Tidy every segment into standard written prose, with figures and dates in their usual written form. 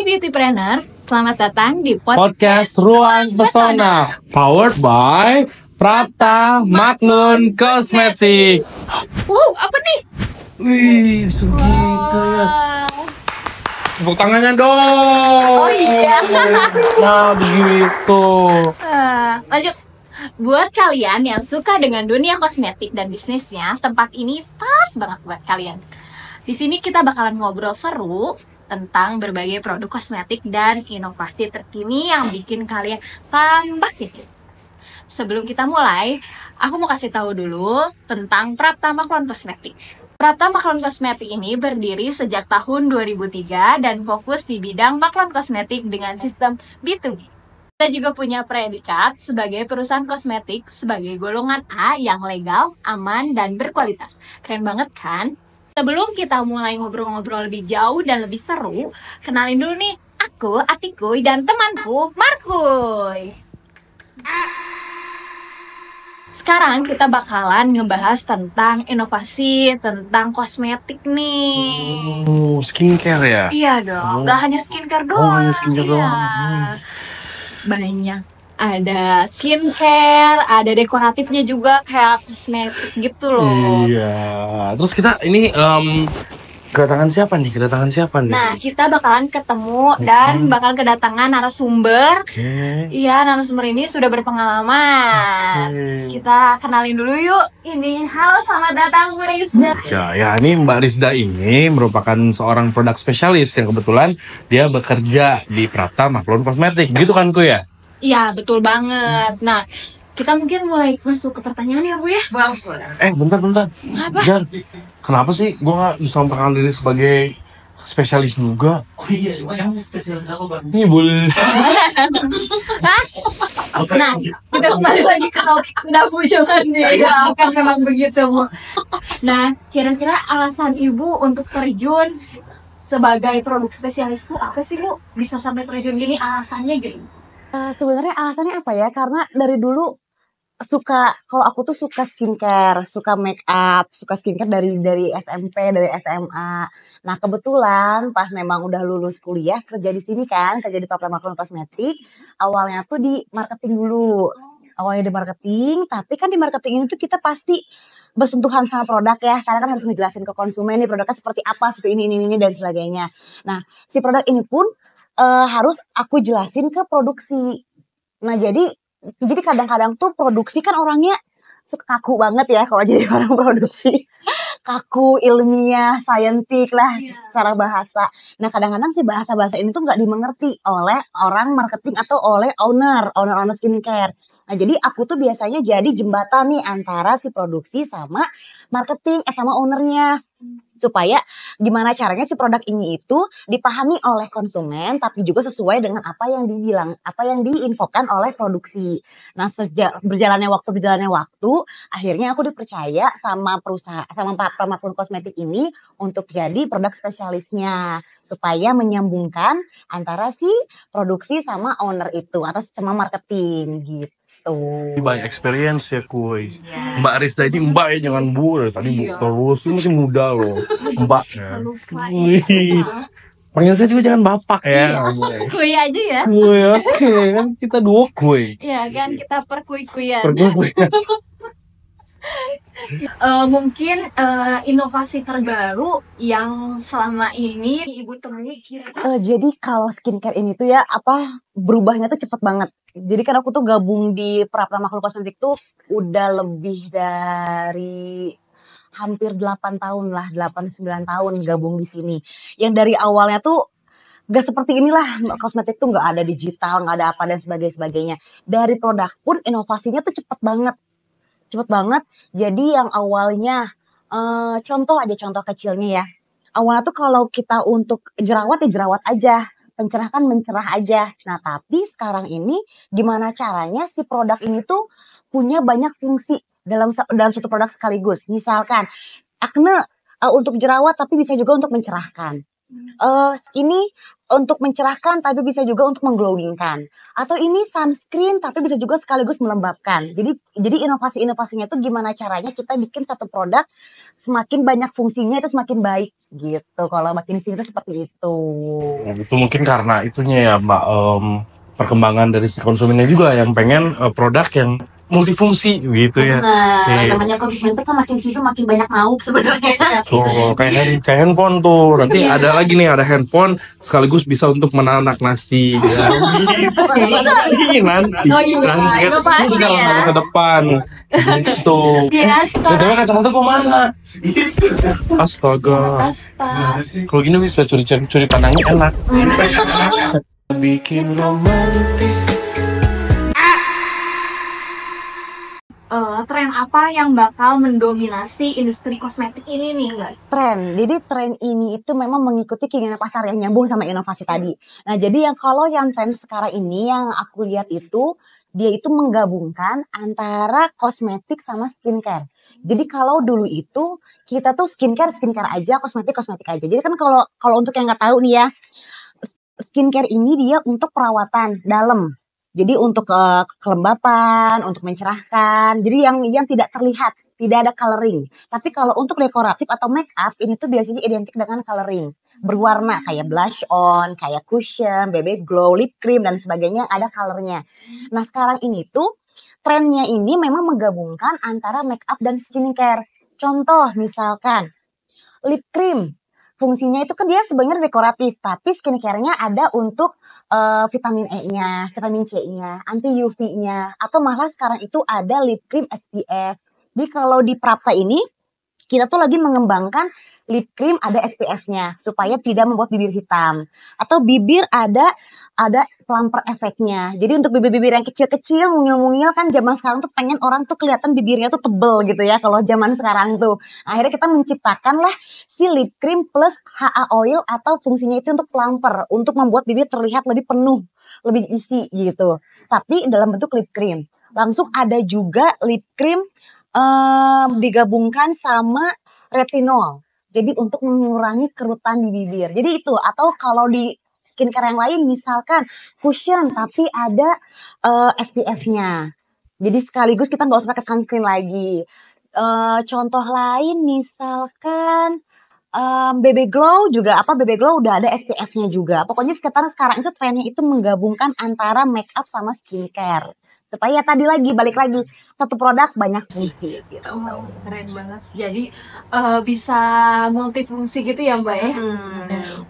Beautypreneur, selamat datang di Podcast Ruang Pesona, powered by Prapta Maklun Kosmetik. Wow, apa nih? Wih, segitu ya. Tepuk tangannya dong. Oh iya. Nah, begitu. Lanjut. Buat kalian yang suka dengan dunia kosmetik dan bisnisnya, tempat ini pas banget buat kalian. Di sini kita bakalan ngobrol seru tentang berbagai produk kosmetik dan inovasi terkini yang bikin kalian tambah kece. Sebelum kita mulai, aku mau kasih tahu dulu tentang Prapta Maklun Kosmetik. Prapta Maklun Kosmetik ini berdiri sejak tahun 2003 dan fokus di bidang maklun kosmetik dengan sistem B2B. Kita juga punya predikat sebagai perusahaan kosmetik sebagai golongan A yang legal, aman, dan berkualitas. Keren banget kan? Sebelum kita mulai ngobrol-ngobrol lebih jauh dan lebih seru, kenalin dulu nih, aku Atikuy dan temanku Markuy. Sekarang kita bakalan ngebahas tentang inovasi, tentang kosmetik nih. Oh, skincare ya? Iya dong, nggak hanya skincare doang. Oh, hanya skincare doang. Banyak. Ada skincare, ada dekoratifnya juga kayak kosmetik gitu loh. Iya. Terus kita ini kedatangan siapa nih? Nah, kita bakalan ketemu dan bakal kedatangan narasumber. Oke. Iya, narasumber ini sudah berpengalaman. Kita kenalin dulu yuk. Ini, halo, selamat datang Bu Rizda. Ya, ini Mbak Rizda ini merupakan seorang produk spesialis yang kebetulan dia bekerja di Prapta Maklun Kosmetik. Gitu kan, Ku ya? Iya, betul banget. Nah, kita mungkin mulai masuk ke pertanyaan ya Bu ya. Bentar. Apa? Jar, kenapa sih gue gak bisa memperkenalkan diri sebagai spesialis juga? Oh iya, yang spesialis apa Bang? Ini boleh. Nah, kita kembali lagi ke topik Bu, jangan ya, kan memang begitu Bu. Nah, kira-kira alasan Ibu untuk terjun sebagai produk spesialis itu apa sih Bu? Bisa sampai terjun gini, alasannya gitu? Sebenarnya alasannya apa ya? Karena dari dulu kalau aku tuh suka skincare, suka make up, suka skincare dari SMP, dari SMA. Nah, kebetulan pas memang udah lulus kuliah kerja di sini kan, kerja di Prapta Maklun Kosmetik. Awalnya tuh di marketing dulu. Awalnya di marketing, tapi kan di marketing ini tuh kita pasti bersentuhan sama produk ya, karena kan harus ngejelasin ke konsumen nih produknya seperti apa, seperti ini dan sebagainya. Nah, si produk ini pun harus aku jelasin ke produksi. Nah, jadi kadang-kadang tuh produksi kan orangnya suka kaku banget ya kalau jadi orang produksi. Kaku, ilmiah, saintik lah secara bahasa. Nah, kadang-kadang sih bahasa-bahasa ini tuh nggak dimengerti oleh orang marketing atau oleh owner skincare. Nah, jadi aku tuh biasanya jadi jembatan nih antara si produksi sama marketing, sama ownernya. Supaya gimana caranya si produk ini itu dipahami oleh konsumen tapi juga sesuai dengan apa yang diinfokan oleh produksi. Nah, berjalannya waktu akhirnya aku dipercaya sama perusahaan, sama Prapta Maklun Kosmetik ini untuk jadi produk spesialisnya supaya menyambungkan antara si produksi sama owner itu atau sama marketing gitu. Banyak experience ya Kuy. Mbak Rizda ini Mbak ya, jangan Bu. Dari tadi Bu terus, ini masih muda loh. Mbak ya. Panggil saya juga jangan Bapak ya. Kuy aja ya. Kuy, oke. Kan kita dua Kuy. Iya kan, kita perkuy-kuyan. Perkuy-kuyan. Mungkin inovasi terbaru yang selama ini Ibu temui kira-kira. Jadi kalau skincare ini tuh ya berubahnya tuh cepet banget. Jadi kan aku tuh gabung di Prapta Maklun Kosmetik tuh udah lebih dari hampir 8 tahun lah, 8-9 tahun gabung di sini. Yang dari awalnya tuh gak seperti inilah, kosmetik tuh gak ada digital, gak ada apa dan sebagainya. Dari produk pun inovasinya tuh cepet banget. Jadi yang awalnya, contoh kecilnya ya. Awalnya tuh kalau kita untuk jerawat ya jerawat aja. Pencerah kan mencerah aja. Nah, tapi sekarang ini gimana caranya si produk ini tuh punya banyak fungsi dalam satu produk sekaligus. Misalkan akne untuk jerawat tapi bisa juga untuk mencerahkan. Ini untuk mencerahkan tapi bisa juga untuk mengglowingkan. Atau ini sunscreen tapi bisa juga sekaligus melembabkan. Jadi inovasi-inovasinya itu gimana caranya kita bikin satu produk semakin banyak fungsinya itu semakin baik gitu. Kalau makin di sini tuh seperti itu. Ya, itu mungkin karena itunya ya Mbak, perkembangan dari si konsumennya juga yang pengen produk yang multifungsi gitu ya. Nah, namanya komitmen kan makin situ makin banyak mau sebenarnya. Tuh, kayak handphone tuh. Nanti ada lagi nih, ada handphone sekaligus bisa untuk menanak nasi. Ya. Gitu sih. Nanti. Oh iya, Nanti inovasi itu dalam ya. tahun ke depan. Gitu. Ya, Contohnya kacamata gua mana? Astaga. Kalau gini bisa curi pandangnya enak. Bikin romantis. tren apa yang bakal mendominasi industri kosmetik ini nih, Mbak? Tren. Jadi tren ini itu memang mengikuti keinginan pasar yang nyambung sama inovasi tadi. Nah, jadi kalau yang tren sekarang ini yang aku lihat itu dia itu menggabungkan antara kosmetik sama skincare. Jadi kalau dulu itu kita tuh skincare aja, kosmetik aja. Jadi kan kalau untuk yang nggak tahu nih ya, skincare ini dia untuk perawatan dalam. Jadi untuk kelembapan, untuk mencerahkan. Jadi yang tidak terlihat, tidak ada coloring. Tapi kalau untuk dekoratif atau make up ini tuh biasanya identik dengan coloring. Berwarna kayak blush on, kayak cushion, BB glow, lip cream dan sebagainya ada colornya. Nah, sekarang ini tuh trennya ini memang menggabungkan antara make up dan skincare. Contoh misalkan lip cream. Fungsinya itu kan dia sebenarnya dekoratif, tapi skincare-nya ada untuk vitamin E-nya, vitamin C-nya, anti UV-nya, atau malah sekarang itu ada lip cream SPF. Jadi kalau di Prapta ini kita tuh lagi mengembangkan lip cream ada SPF-nya supaya tidak membuat bibir hitam. Atau bibir ada plumper efeknya. Jadi untuk bibir-bibir yang kecil-kecil, mungil-mungil kan zaman sekarang tuh pengen orang tuh kelihatan bibirnya tuh tebel gitu ya kalau zaman sekarang tuh. Akhirnya kita menciptakan lah si lip cream plus HA oil atau fungsinya itu untuk plumper, untuk membuat bibir terlihat lebih penuh, lebih isi gitu. Tapi dalam bentuk lip cream. Langsung ada juga lip cream digabungkan sama retinol. Jadi untuk mengurangi kerutan di bibir. Jadi itu, atau kalau di skincare yang lain misalkan cushion tapi ada SPF-nya. Jadi sekaligus kita nggak usah pakai sunscreen lagi. Contoh lain misalkan BB Glow juga BB Glow udah ada SPF-nya juga. Pokoknya sekarang itu trennya itu menggabungkan antara make up sama skincare. Supaya tadi balik lagi satu produk banyak fungsi gitu. Oh, keren banget sih. Jadi bisa multifungsi gitu ya, Mbak ya.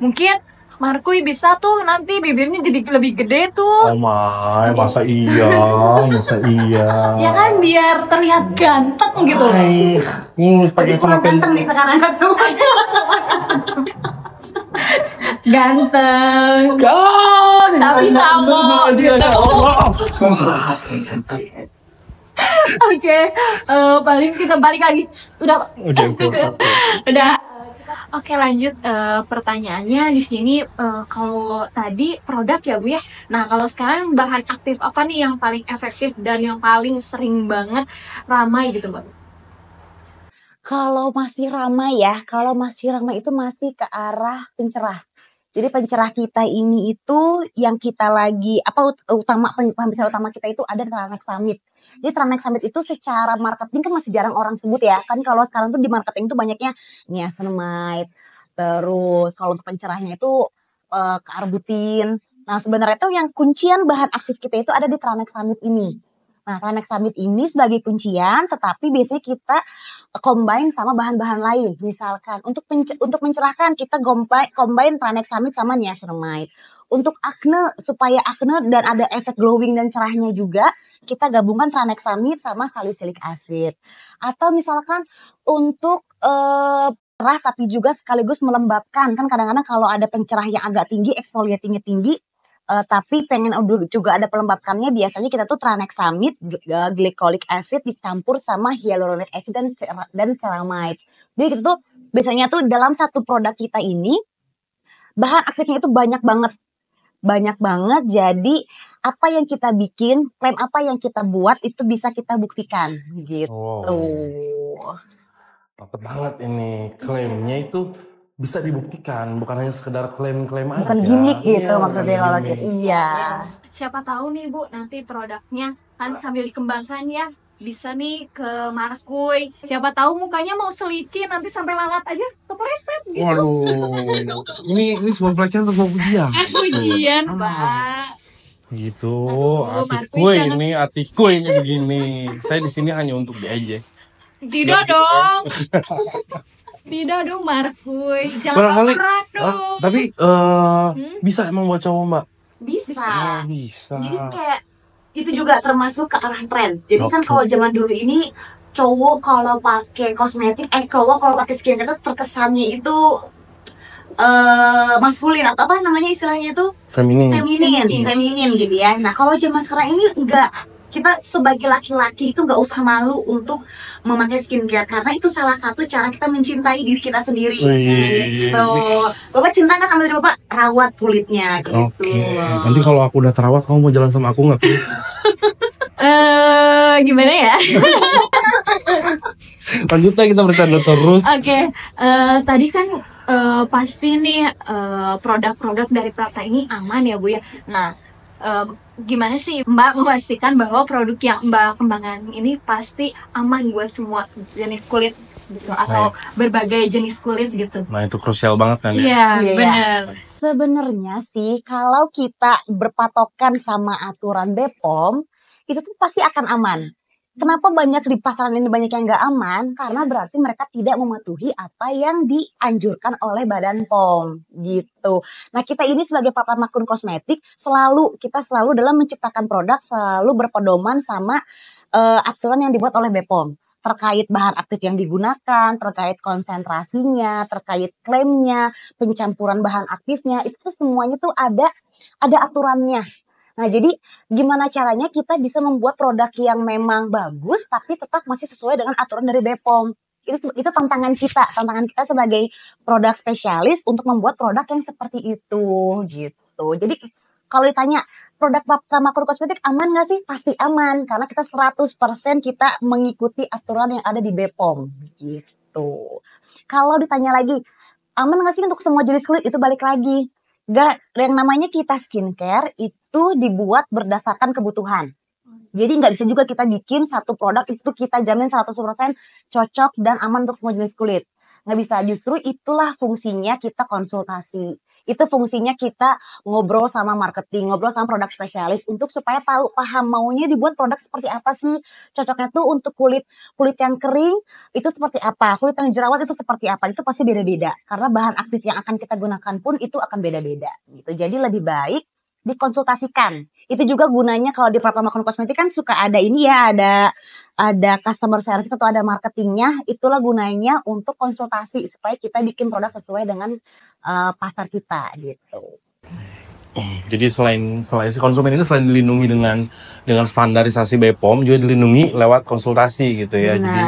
Mungkin Markuy bisa tuh nanti bibirnya jadi lebih gede tuh. Oh my, masa iya? Ya kan biar terlihat ganteng gitu. Pakai Kurang ganteng nih sekarang tuh. Ganteng. Tapi sama gitu. Oke, paling kita balik lagi. Udah. Udah. Oke, lanjut pertanyaannya di sini kalau tadi produk ya Bu ya. Nah, kalau sekarang bahan aktif apa nih yang paling efektif dan yang paling sering banget ramai gitu, Mbak? Kalau masih ramai itu masih ke arah pencerah. Jadi pencerah kita ini itu yang kita lagi pembicara utama kita itu ada Tranexamid. Jadi Tranexamid itu secara marketing kan masih jarang orang sebut ya. Kan kalau sekarang tuh di marketing tuh banyaknya niacinamide. Terus kalau untuk pencerahnya itu Arbutin. Nah, sebenarnya tuh yang kuncian bahan aktif kita itu ada di Tranexamid ini. Nah, Tranexamid ini sebagai kuncian, tetapi biasanya kita combine sama bahan-bahan lain. Misalkan untuk mencerahkan kita combine Tranexamid sama niacinamide. Untuk acne, supaya acne dan ada efek glowing dan cerahnya juga, kita gabungkan Tranexamid sama salicylic acid. Atau misalkan untuk cerah tapi juga sekaligus melembabkan. Kan kadang-kadang kalau ada pencerah yang agak tinggi, eksfoliatingnya tinggi, tapi pengen juga ada pelembabkannya, biasanya kita tuh Tranexamid, glycolic acid dicampur sama hyaluronic acid dan ceramide. Jadi kita tuh biasanya tuh dalam satu produk kita ini bahan aktifnya itu banyak banget. Jadi apa yang kita bikin, klaim apa yang kita buat itu bisa kita buktikan gitu. Mantap banget ini klaimnya itu bisa dibuktikan, bukan hanya sekedar klaim-klaim aja. Bukan gimmick gitu Iya, maksudnya bukan kalau gimmick. gitu. Iya. Siapa tahu nih Bu, nanti produknya kan sambil dikembangkan ya, bisa nih ke Markuy. Siapa tahu mukanya mau selicin nanti sampai lalat aja kepleset gitu. Waduh, ini semua pelecehan atau pujian? Pujian Pak. Gitu, Aduh, atiku Markuy jangan- ini, atiku ini begini. Saya di sini hanya untuk diejek. Tidak dong. Tidak dong Markuy. Jangan Barangkali, marah dong. tapi bisa emang buat cowok mbak? Bisa. Bisa. Jadi kayak itu juga termasuk ke arah tren. Jadi kan Oke. kalau zaman dulu ini cowok kalau pakai kosmetik, cowok kalau pakai skincare itu terkesannya itu maskulin atau apa namanya istilahnya tuh Feminin. feminin gitu ya. Nah kalau zaman sekarang ini enggak, kita sebagai laki-laki itu nggak usah malu untuk memakai skincare karena itu salah satu cara kita mencintai diri kita sendiri. Wih. Gitu. Bapak cinta nggak sama diri bapak? Rawat kulitnya gitu. Oke. Nanti kalau aku udah terawat, kamu mau jalan sama aku nggak? Pi? Gimana ya? Lanjut kita bercanda terus. Oke, tadi kan pasti nih produk-produk dari Prapta ini aman ya Bu ya. Nah, gimana sih Mbak memastikan bahwa produk yang Mbak kembangkan ini pasti aman buat semua jenis kulit gitu, atau berbagai jenis kulit gitu? Nah itu krusial banget kan ya. Iya, Iya. benar. Sebenarnya sih kalau kita berpatokan sama aturan BPOM itu tuh pasti akan aman. Kenapa banyak di pasaran ini banyak yang nggak aman? Karena berarti mereka tidak mematuhi apa yang dianjurkan oleh Badan POM gitu. Nah kita ini sebagai Prapta Makun Kosmetik kita selalu dalam menciptakan produk selalu berpedoman sama aturan yang dibuat oleh BPOM. Terkait bahan aktif yang digunakan, terkait konsentrasinya, terkait klaimnya, pencampuran bahan aktifnya, itu tuh semuanya tuh ada aturannya. Nah, jadi gimana caranya kita bisa membuat produk yang memang bagus tapi tetap masih sesuai dengan aturan dari BPOM. Itu tantangan kita sebagai produk spesialis untuk membuat produk yang seperti itu gitu. Jadi kalau ditanya produk Prapta Makun Kosmetik aman nggak sih? Pasti aman karena kita 100% kita mengikuti aturan yang ada di BPOM gitu. Kalau ditanya lagi aman nggak sih untuk semua jenis kulit? Itu balik lagi. Gak, yang namanya kita skincare itu dibuat berdasarkan kebutuhan. Jadi nggak bisa juga kita bikin satu produk itu kita jamin 100% cocok dan aman untuk semua jenis kulit. Nggak bisa, justru itulah fungsinya kita konsultasi. Itu fungsinya kita ngobrol sama marketing, ngobrol sama produk spesialis untuk supaya paham maunya dibuat produk seperti apa sih. Cocoknya tuh untuk kulit yang kering itu seperti apa, kulit yang jerawat itu seperti apa. Itu pasti beda-beda karena bahan aktif yang akan kita gunakan pun itu akan beda-beda gitu. Jadi lebih baik dikonsultasikan. Itu juga gunanya kalau di Prapta Makun Kosmetik kan suka ada ini ya, ada customer service atau ada marketingnya. Itulah gunanya untuk konsultasi supaya kita bikin produk sesuai dengan pasar kita gitu. Jadi selain si konsumen ini selain dilindungi dengan standarisasi BPOM juga dilindungi lewat konsultasi gitu ya. Jadi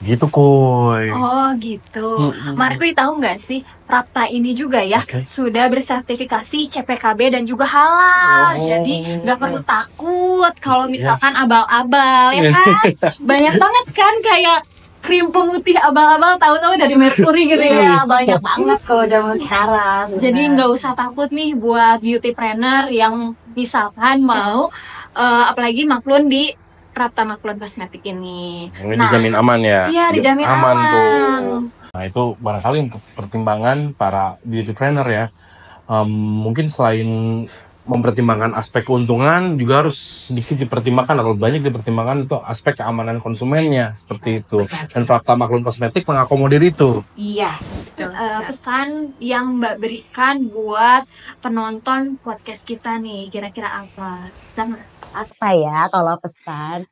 gitu Koy. Oh gitu. Markuy tahu nggak sih Prapta ini juga ya Oke. sudah bersertifikasi CPKB dan juga halal. Oh. Jadi nggak perlu takut kalau misalkan abal-abal ya kan. Banyak banget kan kayak krim pemutih abal-abal tahu-tahu dari Mercury gitu ya. Iya, banyak banget kalau zaman sekarang. Jadi nggak usah takut nih buat beauty planner yang misalkan mau apalagi maklun di Prapta Makun Kosmetik ini. Ini dijamin aman ya. Iya, dijamin aman. tuh. Nah itu barangkali untuk pertimbangan para beauty planner ya. Mungkin selain mempertimbangkan aspek keuntungan juga harus sedikit dipertimbangkan atau banyak dipertimbangkan itu aspek keamanan konsumennya seperti itu. Dan Prapta Makun Kosmetik mengakomodir itu. Iya. Pesan yang Mbak berikan buat penonton podcast kita nih kira-kira apa? Apa ya kalau pesan?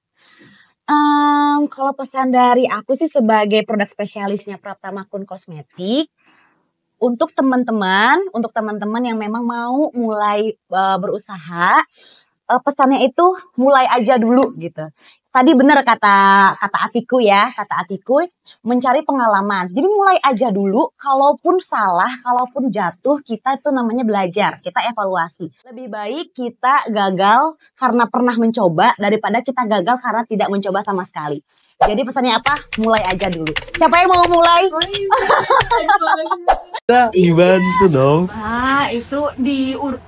Kalau pesan dari aku sih sebagai produk spesialisnya Prapta Makun Kosmetik, untuk teman-teman yang memang mau mulai berusaha, pesannya itu mulai aja dulu gitu. Tadi benar kata Atiku ya, mencari pengalaman. Jadi mulai aja dulu, kalaupun salah, kalaupun jatuh, kita itu namanya belajar, kita evaluasi. Lebih baik kita gagal karena pernah mencoba daripada kita gagal karena tidak mencoba sama sekali. Jadi pesannya apa? Mulai aja dulu. Siapa yang mau mulai? dibantu dong. Itu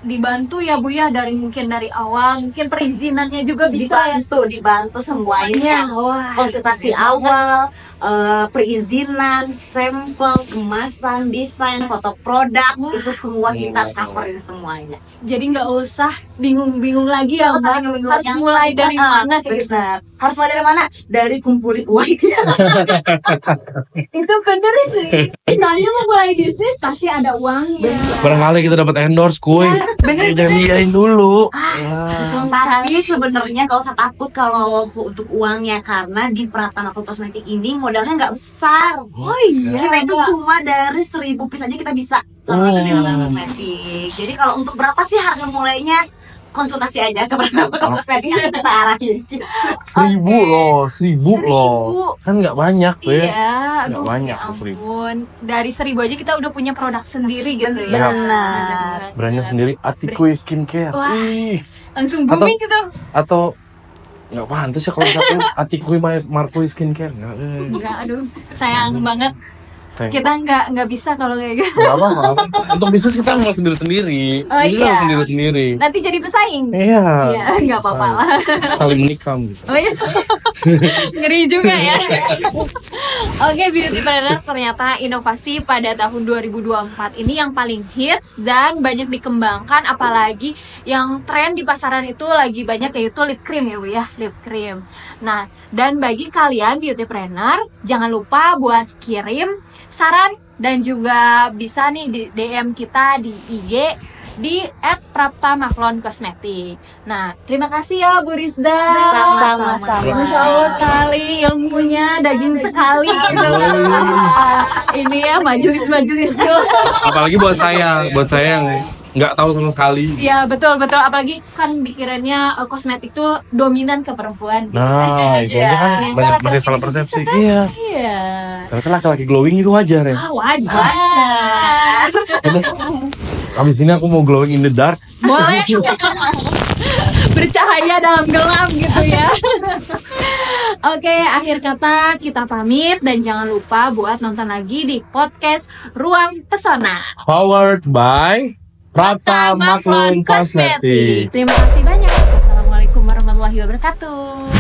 dibantu ya Bu ya, mungkin dari awal, mungkin perizinannya juga bisa ya. Dibantu semuanya. Wah, Konsultasi awal, perizinan, sampel, kemasan, desain, foto produk, itu semua kita coverin semuanya. jadi nggak usah bingung-bingung lagi ya, Nggak usah Mbak. bingung-bingung Harus yang- mulai dari mana gitu. Benar. Harus mulai dari mana? Dari kumpulin uangnya. Itu bener sih. Misalnya mau mulai bisnis pasti ada uangnya. Barangkali kita dapat endorse, kuy. Jangan diain dulu. Tapi sebenarnya gak usah takut kalau untuk uangnya, karena di Pratama Kosmetik ini modalnya nggak besar. Oh iya. Kita itu cuma dari 1000 piece aja kita bisa di Pratama Kosmetik. Jadi kalau untuk berapa sih harga mulainya? Konsultasi aja ke Pratama Kosmetik, kita arahin. 1.000 loh. Kan nggak banyak tuh ya. Iya, Nggak aduh, banyak ya tuh 1.000. ampun. Dari 1000 aja kita udah punya produk sendiri gitu ya. Iya. Benar. Brandnya sendiri Atikui Skincare. Wah. Ih. Langsung booming gitu. Atau nggak pantas ya kalau satu Atikui Markui Skincare. Enggak, aduh, sayang banget. Sayang. Kita nggak bisa kalau kayak gitu. Nggak apa-apa. Untuk bisnis kita mau sendiri-sendiri. Oh, Bisnis iya. harus sendiri-sendiri. Nanti jadi pesaing. Iya. Iya, nggak apa-apa lah. Saling menikam gitu. Oh, iya. Ngeri juga ya. Oke, beauty planner, ternyata inovasi pada tahun 2024 ini yang paling hits dan banyak dikembangkan, apalagi yang tren di pasaran itu lagi banyak, yaitu lip cream ya Bu ya, lip cream. Nah, dan bagi kalian beauty planner, jangan lupa buat kirim saran dan juga bisa nih di DM kita di IG di @praptamaklon_kosmetik. Nah, terima kasih ya Bu Rizda. Sama-sama. Masya Allah kali ilmunya daging sekali gitu. Ini ya majelis-majelis tuh. Apalagi buat saya yang nggak tahu sama sekali. Ya betul, apalagi kan pikirannya kosmetik tuh dominan ke perempuan. Nah, itu aja kan Iya. banyak masih salah persepsi. Iya. Iya. Ternyata laki-laki glowing juga wajar ya. Wajar. Abis ini aku mau glowing in the dark. Boleh. Bercahaya dalam gelap gitu ya. Oke, akhir kata kita pamit dan jangan lupa buat nonton lagi di podcast Ruang Pesona. Powered by Pratama Maklun Kosmetik. Terima kasih banyak. Wassalamualaikum warahmatullahi wabarakatuh.